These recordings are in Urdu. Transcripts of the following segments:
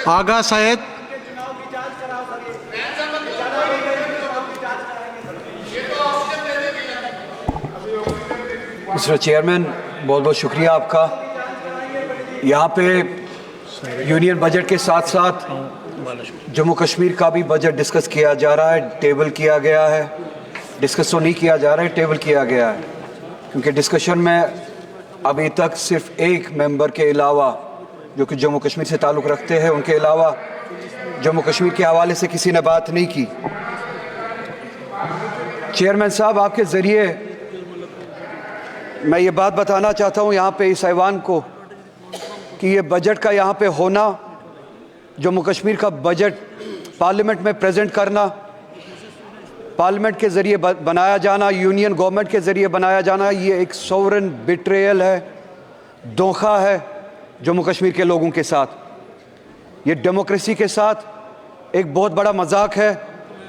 آغا سید. مسٹر چیئرمین، بہت بہت شکریہ آپ کا. یہاں پہ یونین بجٹ کے ساتھ ساتھ جموں کشمیر کا بھی بجٹ ڈسکس کیا جا رہا ہے. ٹیبل کیا گیا ہے، ڈسکس تو نہیں کیا جا رہا ہے، ٹیبل کیا گیا ہے. کیونکہ ڈسکشن میں ابھی تک صرف ایک ممبر کے علاوہ جو کہ جموں کشمیر سے تعلق رکھتے ہیں، ان کے علاوہ جموں کشمیر کے حوالے سے کسی نے بات نہیں کی. چیئرمین صاحب، آپ کے ذریعے میں یہ بات بتانا چاہتا ہوں یہاں پہ اس ایوان کو کہ یہ بجٹ کا یہاں پہ ہونا، جموں کشمیر کا بجٹ پارلیمنٹ میں پریزنٹ کرنا، پارلیمنٹ کے ذریعے بنایا جانا، یونین گورنمنٹ کے ذریعے بنایا جانا، یہ ایک سورن بیٹریل ہے، دھوکہ ہے جموں کشمیر کے لوگوں کے ساتھ. یہ ڈیموکریسی کے ساتھ ایک بہت بڑا مذاق ہے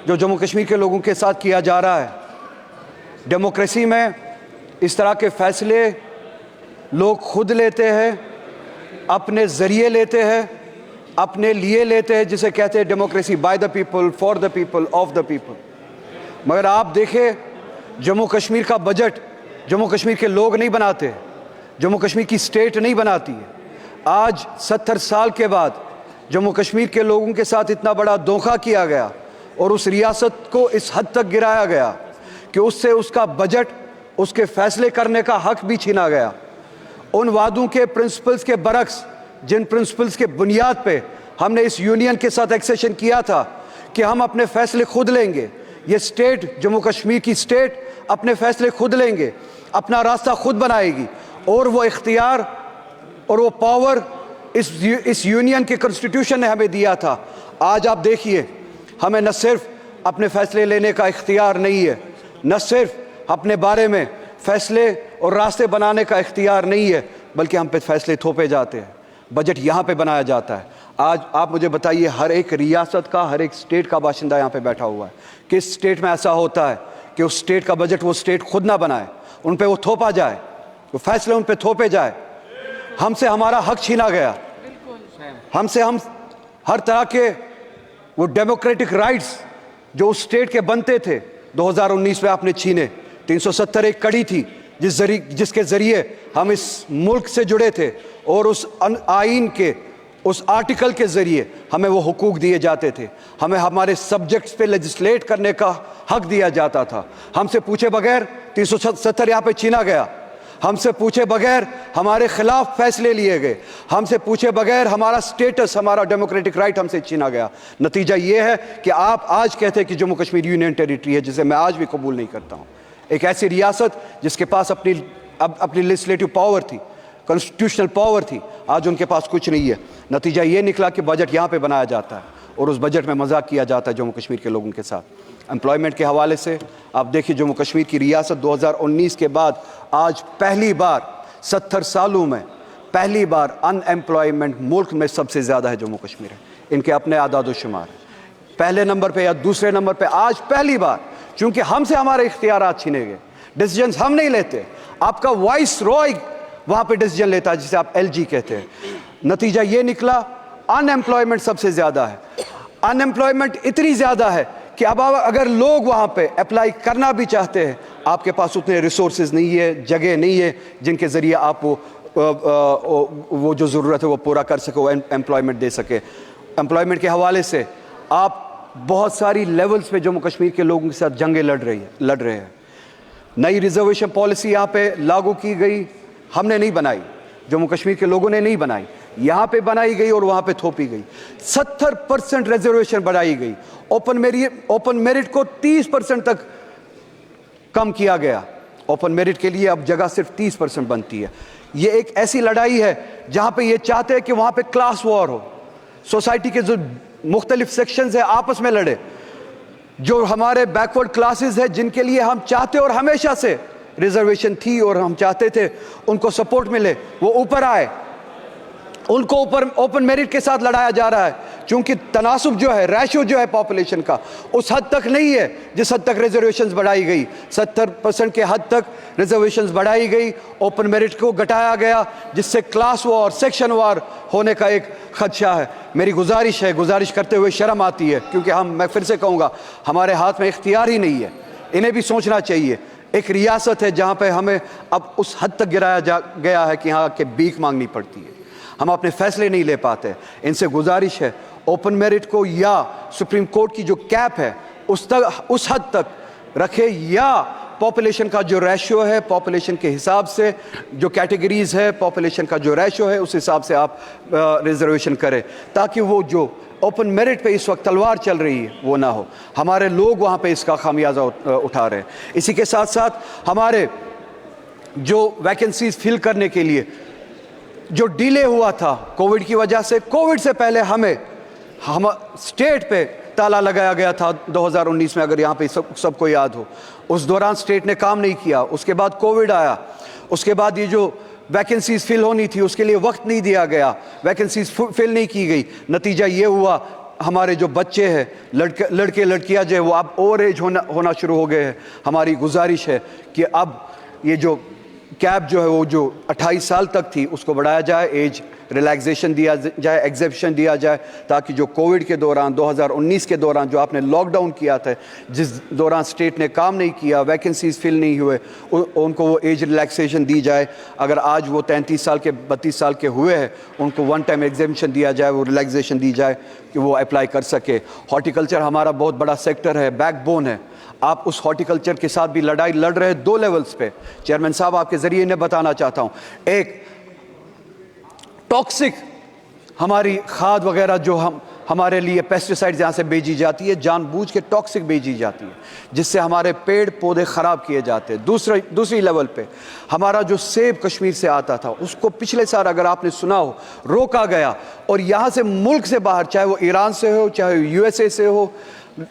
جو جموں کشمیر کے لوگوں کے ساتھ کیا جا رہا ہے. ڈیموکریسی میں اس طرح کے فیصلے لوگ خود لیتے ہیں، اپنے ذریعے لیتے ہیں، اپنے لیے لیتے ہیں، جسے کہتے ہیں democracy, by the people, for the people, of the people. مگر آپ دیکھیں جموں کشمیر کا بجٹ جموں کشمیر کے لوگ نہیں بناتے، جموں کشمیر کی سٹیٹ نہیں بناتی ہے. آج 70 سال کے بعد جموں کشمیر کے لوگوں کے ساتھ اتنا بڑا دھوکہ کیا گیا اور اس ریاست کو اس حد تک گرایا گیا کہ اس سے اس کا بجٹ، اس کے فیصلے کرنے کا حق بھی چھینا گیا. ان وعدوں کے پرنسپلز کے برعکس، جن پرنسپلز کے بنیاد پہ ہم نے اس یونین کے ساتھ ایکسیشن کیا تھا کہ ہم اپنے فیصلے خود لیں گے، یہ سٹیٹ، جموں کشمیر کی سٹیٹ اپنے فیصلے خود لیں گے، اپنا راستہ خود بنائے گی، اور وہ اختیار اور وہ پاور اس یونین کے کنسٹیٹیوشن نے ہمیں دیا تھا. آج آپ دیکھیے، ہمیں نہ صرف اپنے فیصلے لینے کا اختیار نہیں ہے، نہ صرف اپنے بارے میں فیصلے اور راستے بنانے کا اختیار نہیں ہے، بلکہ ہم پہ فیصلے تھوپے جاتے ہیں. بجٹ یہاں پہ بنایا جاتا ہے. آج آپ مجھے بتائیے، ہر ایک ریاست کا، ہر ایک سٹیٹ کا باشندہ یہاں پہ بیٹھا ہوا ہے. کس سٹیٹ میں ایسا ہوتا ہے کہ اس سٹیٹ کا بجٹ وہ سٹیٹ خود نہ بنائے، ان پہ وہ تھوپا جائے، وہ فیصلے ان پہ تھوپے جائے؟ ہم سے ہمارا حق چھینا گیا، ہم ہر طرح کے وہ ڈیموکریٹک رائٹس جو اس سٹیٹ کے بنتے تھے 2019 میں آپ نے چھینے. 370 ایک کڑی تھی جس کے ذریعے ہم اس ملک سے جڑے تھے، اور اس آئین کے اس آرٹیکل کے ذریعے ہمیں وہ حقوق دیے جاتے تھے، ہمیں ہمارے سبجیکٹس پہ لیجسلیٹ کرنے کا حق دیا جاتا تھا. ہم سے پوچھے بغیر 370 یہاں پہ چھینا گیا، ہم سے پوچھے بغیر ہمارے خلاف فیصلے لیے گئے، ہم سے پوچھے بغیر ہمارا سٹیٹس، ہمارا ڈیموکریٹک رائٹ ہم سے چھینا گیا. نتیجہ یہ ہے کہ آپ آج کہتے ہیں کہ جموں کشمیر یونین ٹیریٹری ہے، جسے میں آج بھی قبول نہیں کرتا ہوں. ایک ایسی ریاست جس کے پاس اپنی لیجسلیٹو پاور تھی، کانسٹیٹیوشنل پاور تھی، آج ان کے پاس کچھ نہیں ہے. نتیجہ یہ نکلا کہ بجٹ یہاں پہ بنایا جاتا ہے اور اس بجٹ میں مذاق کیا جاتا ہے جموں کشمیر کے لوگوں کے ساتھ. امپلائمنٹ کے حوالے سے آپ دیکھیے، جموں کشمیر کی ریاست 2019 کے بعد آج پہلی بار 70 سالوں میں پہلی بار ان ایمپلائمنٹ ملک میں سب سے زیادہ ہے جموں کشمیر ہے. ان کے اپنے اعداد و شمار پہلے نمبر پہ یا دوسرے نمبر پہ آج پہلی بار، چونکہ ہم سے ہمارے اختیارات چھینے گئے، ڈیسیجنز ہم نہیں لیتے، آپ کا وائس رائے وہاں پہ ڈیسیجن لیتا ہے جسے آپ ایل جی کہتے ہیں. نتیجہ یہ نکلا ان ایمپلائمنٹ سب سے زیادہ ہے. ان ایمپلائمنٹ اتنی زیادہ ہے کہ اب اگر لوگ وہاں پہ اپلائی کرنا بھی چاہتے ہیں، آپ کے پاس اتنے ریسورسز نہیں ہے، جگہ نہیں ہے جن کے ذریعے آپ وہ جو ضرورت ہے وہ پورا کر سکے، وہ امپلائمنٹ دے سکے. امپلائمنٹ کے حوالے سے آپ بہت ساری لیولز پہ جموں کشمیر کے لوگوں کے ساتھ جنگیں لڑ رہے ہیں. نئی ریزرویشن پالیسی یہاں پہ لاگو کی گئی، ہم نے نہیں بنائی، جموں کشمیر کے لوگوں نے نہیں بنائی، یہاں پہ بنائی گئی اور وہاں پہ تھوپی گئی. 70% ریزرویشن بڑھائی گئی، اوپن میرٹ کو 30% تک کم کیا گیا. اوپن میرٹ کے لیے اب جگہ صرف 30% بنتی ہے. یہ ایک ایسی لڑائی ہے جہاں پہ یہ چاہتے ہیں کہ وہاں پہ کلاس وار ہو، سوسائٹی کے جو مختلف سیکشنز ہیں آپس میں لڑے. جو ہمارے بیکورڈ کلاسز ہیں جن کے لیے ہم چاہتے اور ہمیشہ سے ریزرویشن تھی اور ہم چاہتے تھے ان کو سپورٹ ملے، وہ اوپر آئے، ان کو اوپن میرٹ کے ساتھ لڑایا جا رہا ہے چونکہ تناسب جو ہے، ریشو جو ہے پاپولیشن کا اس حد تک نہیں ہے جس حد تک ریزرویشنز بڑھائی گئی، 70% کے حد تک ریزرویشنز بڑھائی گئی، اوپن میرٹ کو گھٹایا گیا، جس سے کلاس وار، سیکشن وار ہونے کا ایک خدشہ ہے۔ میری گزارش کرتے ہوئے شرم آتی ہے، کیونکہ میں پھر سے کہوں گا ہمارے ہاتھ میں اختیار ہی نہیں ہے، انہیں بھی سوچنا چاہیے۔ ایک ریاست ہے جہاں پہ ہمیں اب اس حد تک گرایا گیا ہے کہ یہاں کے بھیک مانگنی پڑتی ہے، ہم اپنے فیصلے نہیں لے پاتے۔ ان سے گزارش ہے اوپن میرٹ کو یا سپریم کورٹ کی جو کیپ ہے اس حد تک رکھے، یا پاپولیشن کا جو ریشو ہے، پاپولیشن کے حساب سے جو کیٹیگریز ہے، پاپولیشن کا جو ریشو ہے اس حساب سے آپ ریزرویشن کریں، تاکہ وہ جو اوپن میرٹ پہ اس وقت تلوار چل رہی ہے وہ نہ ہو۔ ہمارے لوگ وہاں پہ اس کا خمیازہ اٹھا رہے ہیں۔ اسی کے ساتھ ساتھ ہمارے جو ویکنسیز فل کرنے کے لیے جو ڈیلے ہوا تھا کووڈ کی وجہ سے، کووڈ سے پہلے ہم اسٹیٹ پہ تالا لگایا گیا تھا 2019 میں، اگر یہاں پہ سب کو یاد ہو۔ اس دوران اسٹیٹ نے کام نہیں کیا، اس کے بعد کووڈ آیا، اس کے بعد یہ جو ویکنسیز فل ہونی تھی اس کے لیے وقت نہیں دیا گیا، ویکنسیز فل نہیں کی گئی، نتیجہ یہ ہوا ہمارے جو بچے ہیں، لڑکے لڑکیاں جو ہے وہ اب اوور ایج ہونا شروع ہو گئے ہیں۔ ہماری گزارش ہے کہ اب یہ جو کیپ جو ہے وہ جو 28 سال تک تھی اس کو بڑھایا جائے، ایج ریلیکسیشن دیا جائے، ایگزیپشن دیا جائے، تاکہ جو کووڈ کے دوران 2019 کے دوران جو آپ نے لاک ڈاؤن کیا تھا، جس دوران اسٹیٹ نے کام نہیں کیا، ویکنسیز فل نہیں ہوئے، ان کو وہ ایج ریلیکسیشن دی جائے۔ اگر آج وہ 33 سال کے 32 سال کے ہوئے ہیں ان کو ون ٹائم ایگزیپشن دیا جائے، وہ ریلیکسیشن دی جائے کہ وہ اپلائی کر سکے۔ ہارٹیکلچر ہمارا بہت بڑا سیکٹر ہے، بیک بون ہے، آپ اس ہارٹیکلچر کے ساتھ بھی لڑائی لڑ رہے ہیں 2 لیولز پہ۔ چیئرمین صاحب آپ کے ذریعے انہیں بتانا چاہتا ہوں، ایک ٹاکسک ہماری کھاد وغیرہ جو ہمارے لیے پیسٹیسائڈز یہاں سے بھیجی جاتی ہے، جان بوجھ کے ٹاکسک بھیجی جاتی ہے جس سے ہمارے پیڑ پودے خراب کیے جاتے ہیں۔ دوسری لیول پہ ہمارا جو سیب کشمیر سے آتا تھا اس کو پچھلے سال اگر آپ نے سنا ہو روکا گیا، اور یہاں سے ملک سے باہر چاہے وہ ایران سے ہو چاہے USA سے ہو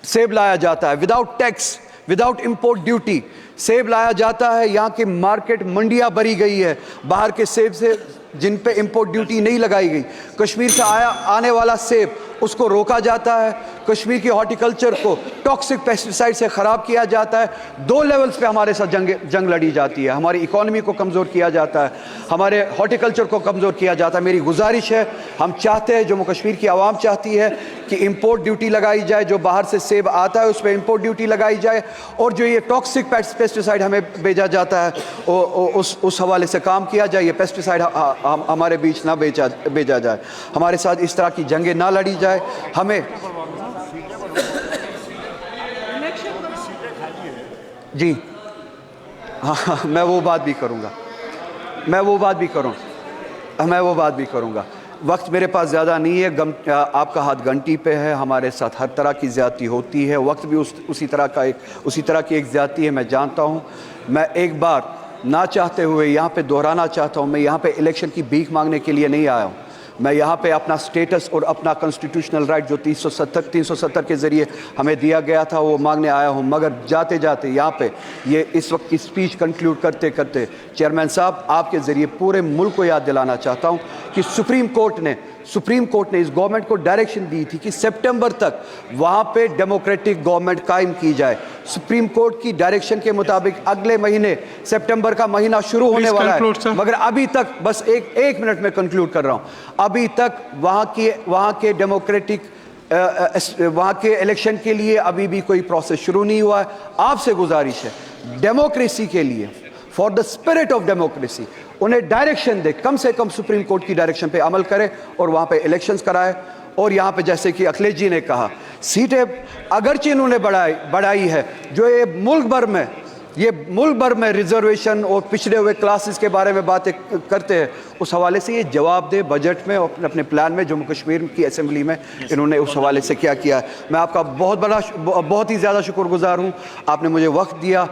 سیب لایا جاتا ہے without tax, without import duty سیب لایا جاتا ہے۔ یہاں کی مارکیٹ منڈیاں بھری گئی ہے باہر کے سیب سے جن پہ امپورٹ ڈیوٹی نہیں لگائی گئی۔ کشمیر سے آنے والا سیب اس کو روکا جاتا ہے، کشمیر کی ہارٹیکلچر کو ٹاکسک پیسٹیسائڈ سے خراب کیا جاتا ہے۔ 2 لیولز پہ ہمارے ساتھ جنگ لڑی جاتی ہے، ہماری اکانومی کو کمزور کیا جاتا ہے، ہمارے ہارٹیکلچر کو کمزور کیا جاتا ہے۔ میری گزارش ہے، ہم چاہتے ہیں، جموں کشمیر کی عوام چاہتی ہے کہ امپورٹ ڈیوٹی لگائی جائے، جو باہر سے سیب آتا ہے اس پہ امپورٹ ڈیوٹی لگائی جائے، اور جو یہ ٹاکسک پیسٹیسائڈ ہمیں بھیجا جاتا ہے اس حوالے سے کام کیا جائے، یہ پیسٹیسائڈ ہمارے بیچ نہ بھیجا جائے، ہمارے ساتھ اس طرح کی جنگیں نہ لڑی جائے۔ ہمیں جی ہاں میں وہ بات بھی کروں گا۔ وقت میرے پاس زیادہ نہیں ہے، آپ کا ہاتھ گھنٹی پہ ہے، ہمارے ساتھ ہر طرح کی زیادتی ہوتی ہے، وقت بھی اسی طرح کی ایک زیادتی ہے، میں جانتا ہوں۔ میں ایک بار نہ چاہتے ہوئے یہاں پہ دہرانا چاہتا ہوں، میں یہاں پہ الیکشن کی بھیک مانگنے کے لیے نہیں آیا ہوں، میں یہاں پہ اپنا سٹیٹس اور اپنا کنسٹیٹیوشنل رائٹ جو 370 کے ذریعے ہمیں دیا گیا تھا وہ مانگنے آیا ہوں۔ مگر جاتے جاتے یہاں پہ یہ اس وقت کی سپیچ کنکلیوڈ کرتے چیئرمین صاحب آپ کے ذریعے پورے ملک کو یاد دلانا چاہتا ہوں کہ سپریم کورٹ نے اس گورنمنٹ کو ڈائریکشن دی تھی کہ سپٹمبر تک وہاں پہ ڈیموکریٹک گورنمنٹ قائم کی جائے۔ سپریم کورٹ کی ڈائریکشن کے مطابق اگلے مہینے سپٹمبر کا مہینہ شروع ہونے والا ہے، مگر ابھی تک بس ایک منٹ میں کنکلیوڈ کر رہا ہوں، ابھی تک وہاں کے ڈیموکریٹک وہاں کے الیکشن کے لیے ابھی بھی کوئی پروسیس شروع نہیں ہوا ہے۔ آپ سے گزارش ہے ڈیموکریسی کے لیے، for the spirit of democracy انہیں ڈائریکشن دے، کم سے کم سپریم کورٹ کی ڈائریکشن پہ عمل کرے اور وہاں پہ الیکشنز کرائے۔ اور یہاں پہ جیسے کہ اکھلیش جی نے کہا سیٹیں اگرچہ انہوں نے بڑھائی ہے، جو یہ ملک بھر میں ریزرویشن اور پچھڑے ہوئے کلاسز کے بارے میں باتیں کرتے ہیں، اس حوالے سے یہ جواب دے بجٹ میں اپنے پلان میں جموں کشمیر کی اسمبلی میں انہوں نے اس حوالے سے کیا ہے۔ میں آپ کا بہت ہی زیادہ شکر گزار ہوں، آپ نے مجھے وقت دیا،